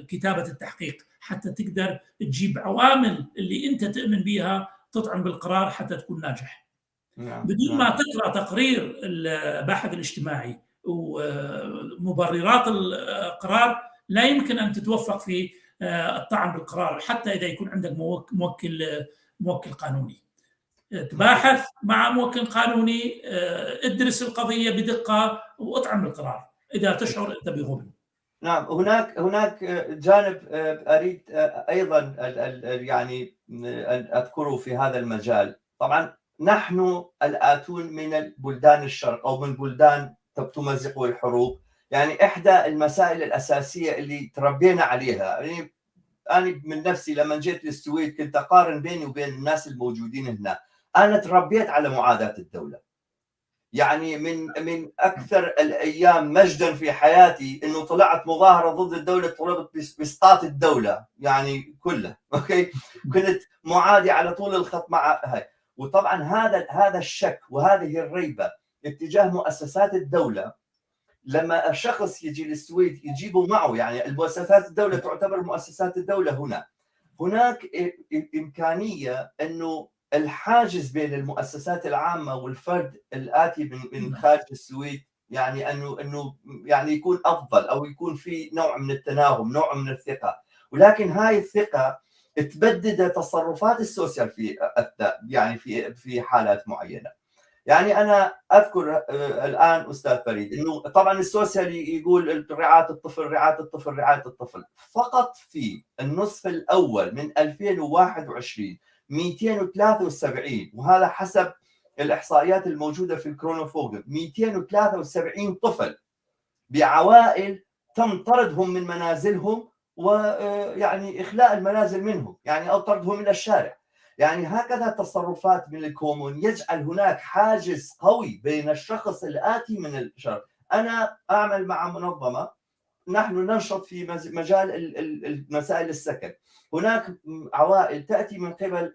كتابة التحقيق حتى تقدر تجيب عوامل اللي أنت تؤمن بها تطعن بالقرار حتى تكون ناجح. بدون ما تقرأ تقرير الباحث الاجتماعي ومبررات القرار لا يمكن أن تتوفق في الطعن بالقرار حتى إذا يكون عندك موكل قانوني. تباحث مع موكل قانوني، ادرس القضية بدقة واطعن بالقرار إذا تشعر أنت بغبن. نعم، هناك جانب أريد أيضا يعني أن أذكره في هذا المجال. طبعا نحن الآتون من البلدان الشرق أو من بلدان تمزق الحروب، يعني إحدى المسائل الأساسية اللي تربينا عليها. يعني أنا من نفسي لما جيت للسويد كنت أقارن بيني وبين الناس الموجودين هنا. أنا تربيت على معاداة الدولة، يعني من اكثر الايام مجدا في حياتي انه طلعت مظاهره ضد الدوله، طلبت باسقاط الدوله يعني كلها. اوكي، كنت معادي على طول الخط مع هاي. وطبعا هذا الشك وهذه الريبه اتجاه مؤسسات الدوله، لما الشخص يجي للسويد يجيبوا معه، يعني المؤسسات الدوله تعتبر مؤسسات الدوله. هناك امكانيه انه الحاجز بين المؤسسات العامه والفرد الاتي من خارج السويد يعني انه يعني يكون افضل او يكون في نوع من التناغم، نوع من الثقه. ولكن هاي الثقه تبدد تصرفات السوسيال في يعني في حالات معينه. يعني انا اذكر الان استاذ فريد انه طبعا السوسيال يقول رعايه الطفل فقط في النصف الاول من 2021 273، وهذا حسب الاحصائيات الموجوده في الكرونوفوجن، 273 طفل بعوائل تم طردهم من منازلهم ويعني اخلاء المنازل منهم، يعني او طردهم الى الشارع. يعني هكذا تصرفات من الكومون يجعل هناك حاجز قوي بين الشخص الآتي من الشرق. أنا أعمل مع منظمة، نحن ننشط في مجال مسائل السكن. هناك عوائل تأتي من قبل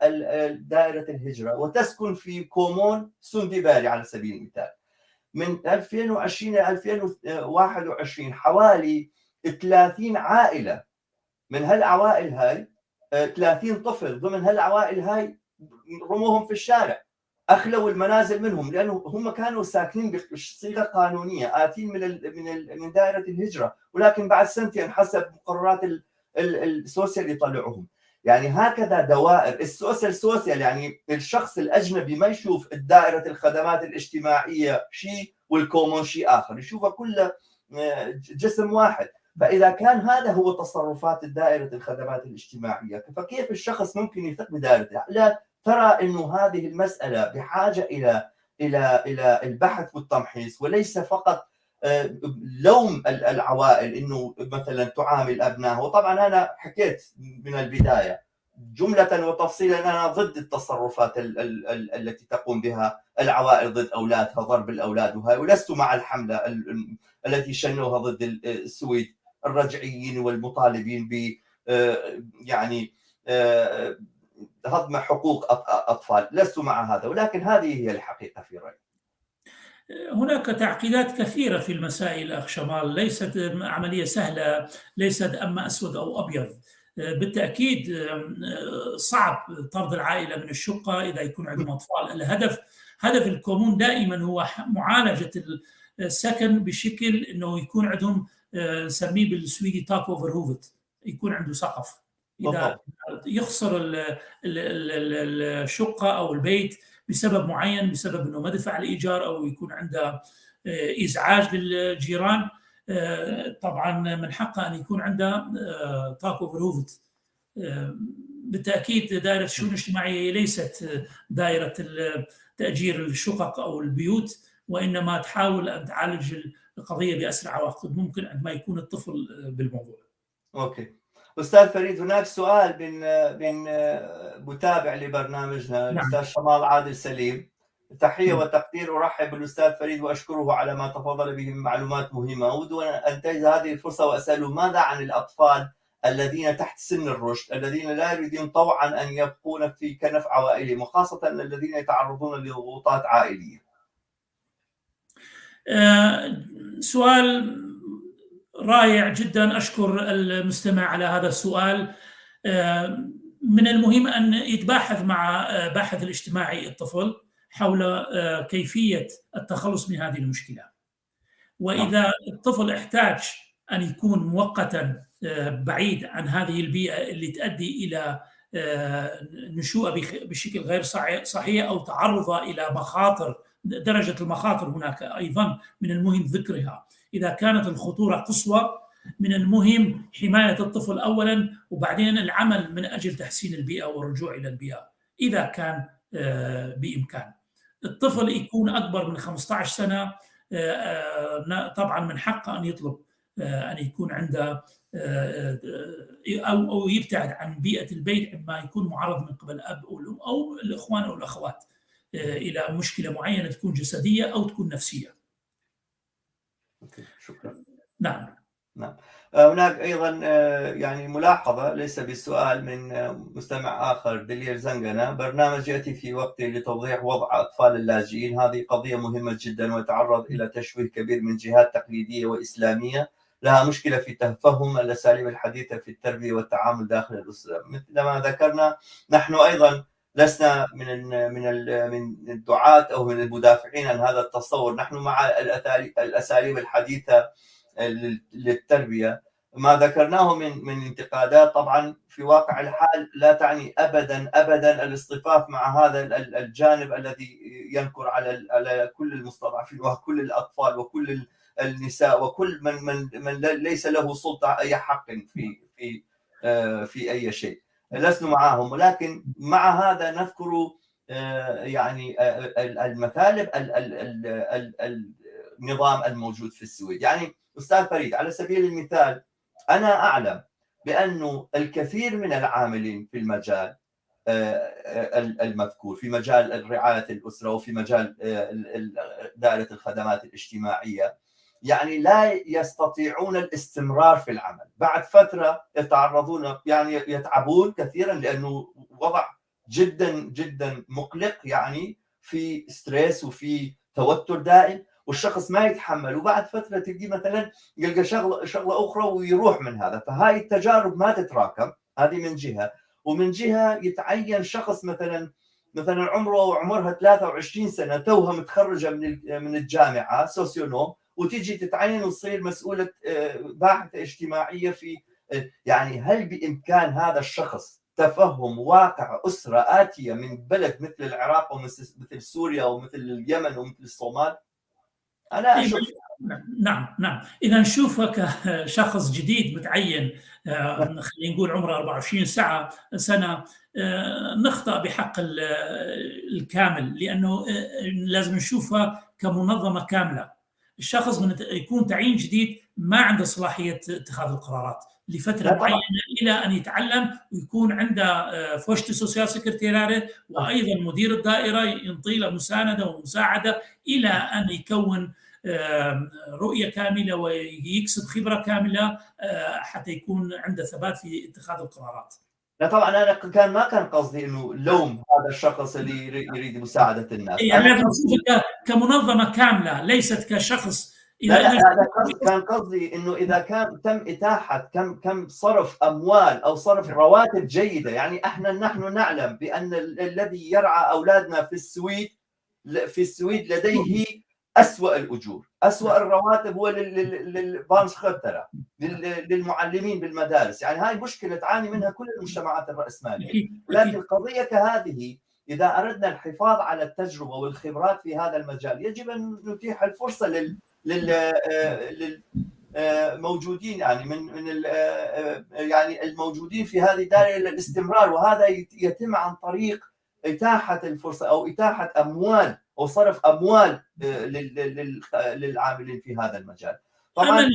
دائرة الهجرة وتسكن في كومون سندباري على سبيل المثال. من 2020 إلى 2021 حوالي 30 عائلة من هالعوائل هاي، 30 طفل ضمن هالعوائل هاي رموهم في الشارع، اخلوا المنازل منهم لانه هم كانوا ساكنين بصيغه قانونيه آتين من دائره الهجره، ولكن بعد سنتين حسب مقررات السوسيال يطلعوهم. يعني هكذا دوائر السوسيال يعني الشخص الاجنبي ما يشوف دائره الخدمات الاجتماعيه شيء والكومون شيء اخر، يشوفها كله جسم واحد. فإذا كان هذا هو تصرفات دائرة الخدمات الاجتماعية، فكيف الشخص ممكن يثق بدائرته؟ لا ترى أنه هذه المسألة بحاجة إلى البحث والتمحيص، وليس فقط لوم العوائل أنه مثلا تعامل أبنائها. وطبعا أنا حكيت من البداية جملة وتفصيلا أنا ضد التصرفات التي تقوم بها العوائل ضد أولادها، ضرب الأولاد وهي، ولست مع الحملة التي شنوها ضد السويد الرجعيين والمطالبين ب يعني هضم حقوق أطفال. لست مع هذا، ولكن هذه هي الحقيقة في رأيي. هناك تعقيدات كثيرة في المسائل أخ شمال، ليست عملية سهلة، ليست أما أسود أو أبيض. بالتأكيد صعب طرد العائلة من الشقة إذا يكون عندهم أطفال. هدف الكومون دائما هو معالجة السكن بشكل أنه يكون عندهم نسميه بالسويدي تاك أوفر هوفت، يكون عنده سقف. إذا يخسر الشقة أو البيت بسبب معين، بسبب أنه ما دفع الإيجار أو يكون عنده إزعاج للجيران، طبعا من حقه أن يكون عنده تاك أوفر هوفت. بالتأكيد دائرة الشؤون الاجتماعية ليست دائرة تأجير الشقق أو البيوت، وإنما تحاول أن تعالج القضية بأسرع وقت ممكن عندما يكون الطفل بالموضوع. أوكي. أستاذ فريد، هناك سؤال من متابع لبرنامجنا، الأستاذ شمال عادل سليم، تحية وتقدير. أرحب بالأستاذ فريد وأشكره على ما تفضل به من معلومات مهمة. أود أن أنتهز هذه الفرصة وأسأله ماذا عن الأطفال الذين تحت سن الرشد الذين لا يريدون طوعا أن يبقون في كنف عوائلهم، وخاصة الذين يتعرضون لضغوطات عائلية؟ سؤال رائع جدا، أشكر المستمع على هذا السؤال. من المهم أن يتباحث مع باحث الاجتماعي الطفل حول كيفية التخلص من هذه المشكلة، وإذا الطفل احتاج أن يكون مؤقتا بعيد عن هذه البيئة اللي تؤدي إلى نشوء بشكل غير صحيح أو تعرضه إلى مخاطر، درجة المخاطر هناك أيضا من المهم ذكرها. إذا كانت الخطورة قصوى من المهم حماية الطفل أولا، وبعدين العمل من أجل تحسين البيئة والرجوع إلى البيئة إذا كان بإمكان. الطفل يكون أكبر من 15 سنة طبعا من حقه أن يطلب أن يكون عنده أو يبتعد عن بيئة البيت عندما يكون معرض من قبل أب أو الأم أو الإخوان أو الأخوات إلى مشكلة معينة تكون جسدية أو تكون نفسية. شكرا. نعم. هناك أيضا يعني ملاحظة ليس بالسؤال من مستمع آخر دليل زنغنا: برنامج يأتي في وقت لتوضيح وضع أطفال اللاجئين. هذه قضية مهمة جدا وتعرض إلى تشويه كبير من جهات تقليدية وإسلامية لها مشكلة في تفهم الأساليب الحديثة في التربية والتعامل داخل الأسرة. مثل ما ذكرنا نحن أيضا لسنا من الدعاة أو من المدافعين عن هذا التصور. نحن مع الأساليب الحديثة للتربية. ما ذكرناه من انتقادات طبعا في واقع الحال لا تعني أبدا الاصطفاف مع هذا الجانب الذي ينكر على كل المستضعفين وكل الأطفال وكل النساء وكل من ليس له سلطة أي حق في أي شيء. لسنا معهم، ولكن مع هذا نذكر يعني المثالب النظام الموجود في السويد. يعني أستاذ فريد، على سبيل المثال أنا أعلم بأنه الكثير من العاملين في المجال المذكور، في مجال رعاية الأسرة وفي مجال دائرة الخدمات الاجتماعية، يعني لا يستطيعون الاستمرار في العمل. بعد فترة يتعرضون، يعني يتعبون كثيرا لأنه وضع جدا جدا مقلق، يعني في ستريس وفي توتر دائم، والشخص ما يتحمل، وبعد فترة تجي مثلا يلقى شغلة أخرى ويروح من هذا. فهاي التجارب ما تتراكم، هذه من جهة. ومن جهة يتعين شخص مثلا عمرها 23 سنة توها متخرجة من الجامعة سوسيونوم، وتيجي تتعين وتصير مسؤولة باحثة اجتماعية في، يعني هل بإمكان هذا الشخص تفهم واقع أسرة آتية من بلد مثل العراق ومثل سوريا ومثل اليمن ومثل الصومال؟ أنا أشوف. نعم. إذا نشوفه كشخص جديد متعين، خلينا نقول عمره 24 سنة، نخطأ بحق الكامل، لأنه لازم نشوفه كمنظمة كاملة. الشخص من يكون تعيين جديد ما عنده صلاحية اتخاذ القرارات لفترة معينة إلى أن يتعلم ويكون عنده فوشت سوسيال سكرتيراري، وأيضا مدير الدائرة ينطي له مساندة ومساعدة إلى أن يكون رؤية كاملة ويكسب خبرة كاملة حتى يكون عنده ثبات في اتخاذ القرارات. لا طبعا أنا ما كان قصدي إنه لوم هذا الشخص اللي يريد مساعدة الناس. أنا أشوفه كمنظمة كاملة ليست كشخص. لا كان قصدي إنه إذا كان تم إتاحة كم صرف أموال أو صرف رواتب جيدة. يعني نحن نعلم بأن الذي يرعى أولادنا في السويد لديه أسوأ الأجور، أسوأ الرواتب هو للبانسخترة، للمعلمين بالمدارس. يعني هاي مشكلة تعاني منها كل المجتمعات الرأسمالية. لكن قضية كهذه إذا أردنا الحفاظ على التجربة والخبرات في هذا المجال يجب أن نتيح الفرصة للموجودين، يعني يعني الموجودين في هذه الدائرة للاستمرار، وهذا يتم عن طريق إتاحة الفرصة أو إتاحة أموال أو صرف أموال للعاملين في هذا المجال. طبعا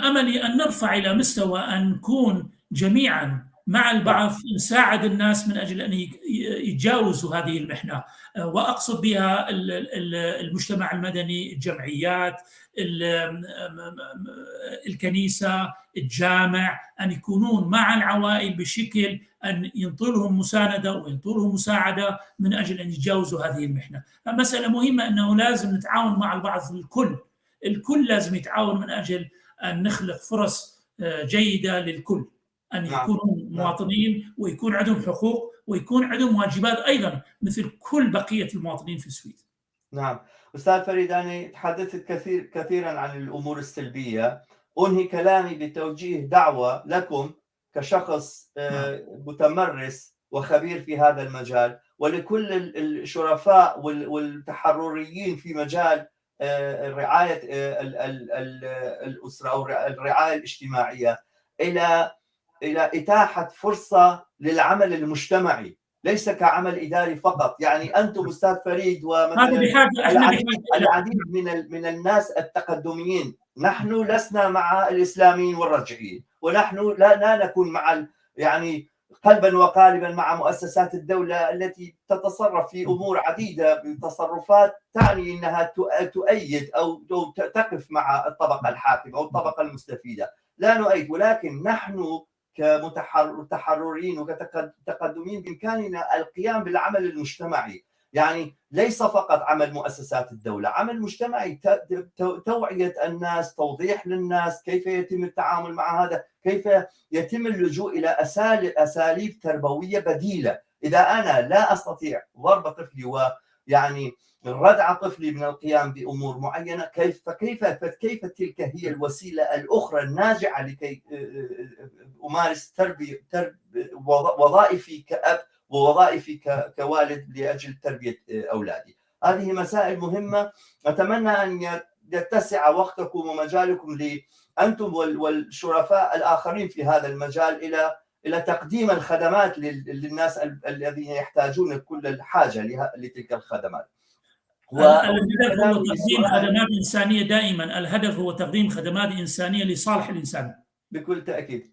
أملي أن نرفع إلى مستوى أن نكون جميعا مع البعض نساعد الناس من أجل أن يتجاوزوا هذه المحنة، وأقصد بها المجتمع المدني، الجمعيات، الكنيسة، الجامع، أن يكونون مع العوائل بشكل أن ينطوا لهم مساندة وينطوا لهم مساعدة من أجل أن يتجاوزوا هذه المحنة. مسألة مهمة أنه لازم نتعاون مع البعض، الكل لازم يتعاون من أجل أن نخلق فرص جيدة للكل، أن يكونوا مواطنين ويكون عندهم حقوق ويكون عندهم واجبات أيضا مثل كل بقية المواطنين في السويد. نعم أستاذ فريد، أنا تحدثت كثيرا عن الأمور السلبية. أنهي كلامي بتوجيه دعوة لكم كشخص متمرس وخبير في هذا المجال، ولكل الشرفاء والتحرريين في مجال رعاية الأسرة أو الرعاية الاجتماعية إلى إتاحة فرصة للعمل المجتمعي، ليس كعمل إداري فقط. يعني أنتم أستاذ فريد ومثلا العديد من الناس التقدميين، نحن لسنا مع الإسلاميين والرجعيين، ونحن لا نكون مع يعني قلبا وقالبا مع مؤسسات الدولة التي تتصرف في أمور عديدة بتصرفات تعني أنها تؤيد أو تقف مع الطبقة الحاكمة أو الطبقة المستفيدة. لا نؤيد، ولكن نحن كمتحررين وكتقدمين بإمكاننا القيام بالعمل المجتمعي، يعني ليس فقط عمل مؤسسات الدولة، عمل مجتمعي، توعية الناس، توضيح للناس كيف يتم التعامل مع هذا، كيف يتم اللجوء إلى أساليب تربوية بديلة. إذا أنا لا أستطيع ضرب طفلي ويعني ردع طفلي من القيام بأمور معينة، فكيف تلك هي الوسيلة الأخرى الناجعة لكي أمارس وظائفي كأب ووظائفي كوالد لأجل تربية أولادي. هذه مسائل مهمة. أتمنى أن يتسع وقتكم ومجالكم أنتم والشرفاء الآخرين في هذا المجال إلى تقديم الخدمات للناس الذين يحتاجون كل الحاجة لتلك الخدمات. الهدف هو تقديم خدمات إنسانية دائما، الهدف هو تقديم خدمات إنسانية لصالح الإنسان. بكل تأكيد.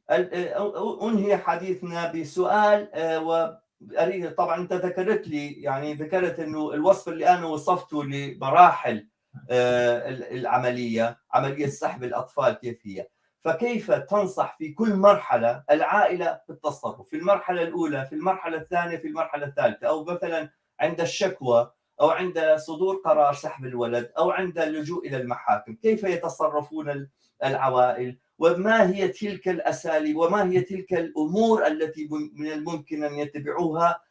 أنهي حديثنا بسؤال، وأريد طبعا أنت ذكرت لي، يعني ذكرت أنه الوصف اللي أنا وصفته لمراحل العملية، عملية سحب الأطفال كيف هي، فكيف تنصح في كل مرحلة العائلة بالتصرف؟ في المرحلة الأولى، في المرحلة الثانية، في المرحلة الثالثة، أو مثلا عند الشكوى أو عند صدور قرار سحب الولد أو عند اللجوء إلى المحاكم، كيف يتصرفون العوائل؟ وما هي تلك الأساليب وما هي تلك الأمور التي من الممكن أن يتبعوها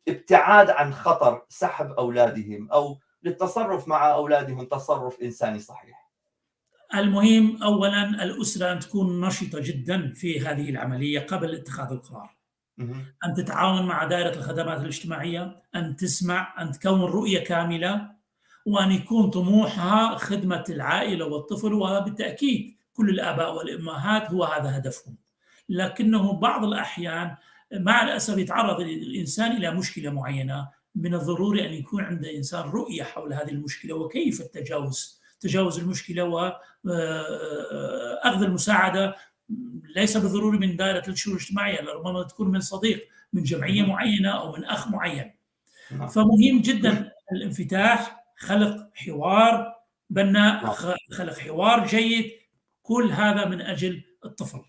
للابتعاد عن خطر سحب أولادهم أو للتصرف مع أولادهم تصرف إنساني صحيح؟ المهم أولا الأسرة أن تكون نشطة جدا في هذه العملية قبل اتخاذ القرار، أن تتعاون مع دائرة الخدمات الاجتماعية، أن تسمع، أن تكون رؤية كاملة، وأن يكون طموحها خدمة العائلة والطفل، وبالتأكيد كل الآباء والأمهات هو هذا هدفهم. لكنه بعض الأحيان مع الأسف يتعرض الإنسان إلى مشكلة معينة، من الضروري أن يكون عند الإنسان رؤية حول هذه المشكلة وكيف تجاوز المشكلة وأخذ المساعدة، ليس بالضروري من دائرة الشؤون الاجتماعية، ربما تكون من صديق، من جمعية معينة أو من أخ معين. فمهم جدا الانفتاح، خلق حوار بناء، خلق حوار جيد، كل هذا من أجل الطفل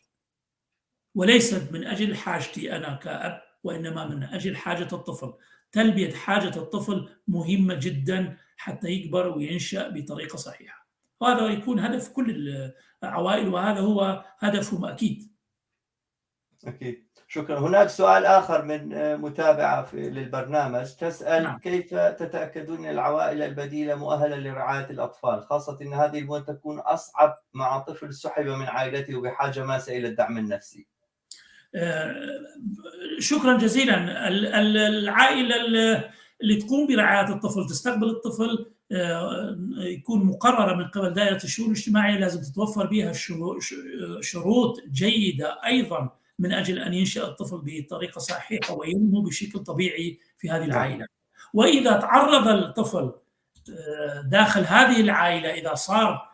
وليس من أجل حاجتي أنا كأب، وإنما من أجل حاجة الطفل. تلبية حاجة الطفل مهمة جدا حتى يكبر وينشأ بطريقة صحيحة، وهذا يكون هدف كل العوائل وهذا هو هدفهم أكيد. شكرا. هناك سؤال آخر من متابعة للبرنامج تسأل كيف تتأكدون العوائل البديلة مؤهلة لرعاية الأطفال، خاصة أن هذه الأمور تكون أصعب مع طفل سحب من عائلته وبحاجة ماسة إلى الدعم النفسي؟ شكرا جزيلا. العائلة اللي تقوم برعاية الطفل، تستقبل الطفل، يكون مقررة من قبل دائرة الشؤون الاجتماعية، لازم تتوفر بها شروط جيدة أيضا من أجل أن ينشأ الطفل بطريقة صحيحة وينمو بشكل طبيعي في هذه العائلة. وإذا تعرض الطفل داخل هذه العائلة، إذا صار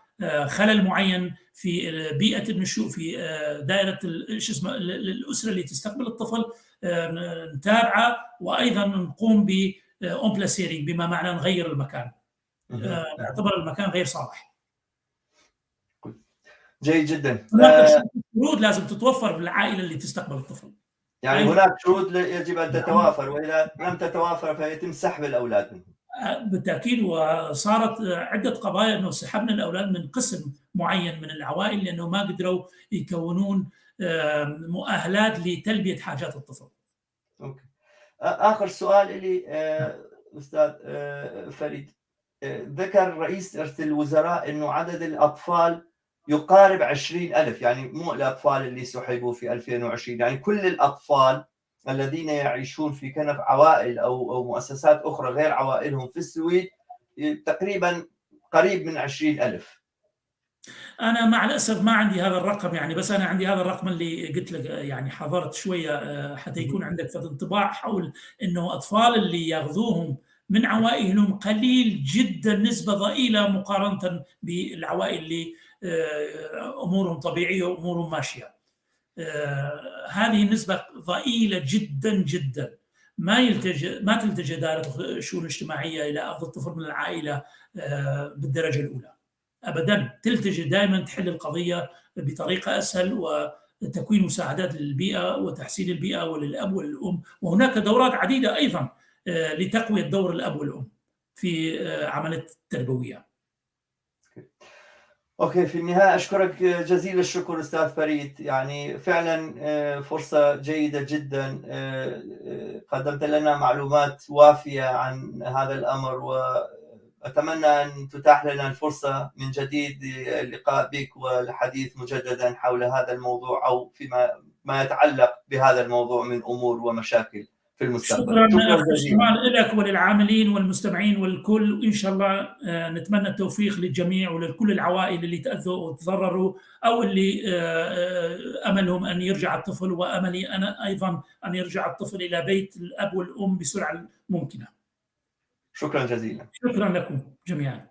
خلل معين في بيئة النشوء، في دائرة شو اسمه الأسرة اللي تستقبل الطفل، نتابعه، وأيضا نقوم ب امبلاسيرنج، بما معنى نغير المكان، نعتبر المكان غير صالح. جيد جدا. هناك شروط لازم تتوفر للعائلة اللي تستقبل الطفل. يعني هناك شروط يجب أن تتوافر، وإذا لم تتوافر فيتم سحب الأولاد منهم. بالتأكيد، وصارت عدة قضايا أنه سحبنا الأولاد من قسم معين من العوائل لأنه ما قدروا يكونون مؤهلات لتلبية حاجات الطفل. أوكي. آخر سؤال لي أستاذ فريد، ذكر رئيس رئاسة الوزراء أنه عدد الأطفال يقارب 20,000، يعني مو الأطفال اللي سحبوا في 2020، يعني كل الأطفال الذين يعيشون في كنف عوائل أو مؤسسات أخرى غير عوائلهم في السويد تقريبا قريب من 20,000. أنا مع الأسف ما عندي هذا الرقم، يعني بس أنا عندي هذا الرقم اللي قلت لك، يعني حضرت شوية حتى يكون عندك انطباع حول أنه أطفال اللي ياخذوهم من عوائلهم قليل جدا، نسبة ضئيلة مقارنة بالعوائل اللي أمورهم طبيعية وأمورهم ماشية. هذه النسبة ضئيلة جدا جدا. ما تلتجئ دائرة الشؤون الاجتماعية إلى أخذ الطفل من العائلة بالدرجة الأولى أبدا، تلتجئ دائما تحل القضية بطريقة أسهل، وتكوين مساعدات للبيئة وتحسين البيئة وللأب وللأم. وهناك دورات عديدة أيضا لتقوية دور الأب والأم في عملية التربوية. أوكي، في النهاية أشكرك جزيل الشكر أستاذ فريد، يعني فعلا فرصة جيدة جدا، قدمت لنا معلومات وافية عن هذا الأمر، وأتمنى أن تتاح لنا الفرصة من جديد للقاء بك والحديث مجددا حول هذا الموضوع، أو فيما يتعلق بهذا الموضوع من أمور ومشاكل في المستقبل. شكرا أخ شمال لك وللعاملين والمستمعين والكل، وإن شاء الله نتمنى التوفيق للجميع ولكل العوائل اللي تأذوا وتضرروا، أو اللي أملهم أن يرجع الطفل، وأملي أنا أيضا أن يرجع الطفل إلى بيت الأب والأم بسرعة ممكنة. شكرا جزيلا. شكرا لكم جميعا.